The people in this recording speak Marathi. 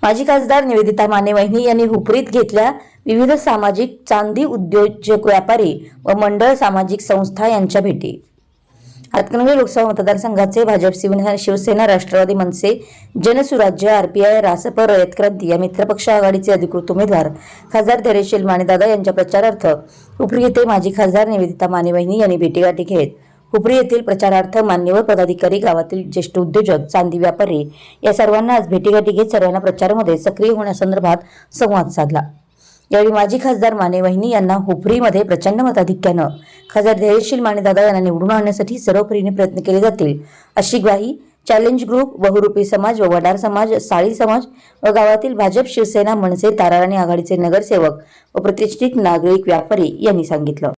माजी खासदार निवेदिता माने वहिनी यांनी हुपरीत घेतल्या विविध सामाजिक चांदी उद्योजक व्यापारी व मंडळ सामाजिक संस्था यांच्या भेटी। हातकणंगले लोकसभा मतदारसंघाचे भाजप शिवसेना राष्ट्रवादी मनसे जनसुराज्य आरपीआय रासप रयत क्रांती या मित्रपक्ष आघाडीचे अधिकृत उमेदवार खासदार धैर्यशील मानेदादा यांच्या प्रचारार्थ हुपरी येथे माजी खासदार निवेदिता माने वहिनी यांनी भेटीगाठी घेत हुपरी येथील प्रचारार्थ मान्यवर पदाधिकारी, गावातील ज्येष्ठ उद्योजक, चांदी व्यापारी या सर्वांना आज भेटीगाठी घेत सर्वांना प्रचारामध्ये सक्रिय होण्यासंदर्भात संवाद साधला। यावेळी माजी खासदार माने वहिनी यांना हुपरीमध्ये प्रचंड मताधिक्यानं खासदार धैर्यशील मानेदादा यांना निवडून आणण्यासाठी सर्वपरीने प्रयत्न केले जातील अशी ग्वाही चॅलेंज ग्रुप, बहुरूपी समाज व वडार समाज, साळी समाज व गावातील भाजप, शिवसेना, मनसे, ताराराणी आघाडीचे नगरसेवक व प्रतिष्ठित नागरिक व्यापारी यांनी सांगितलं।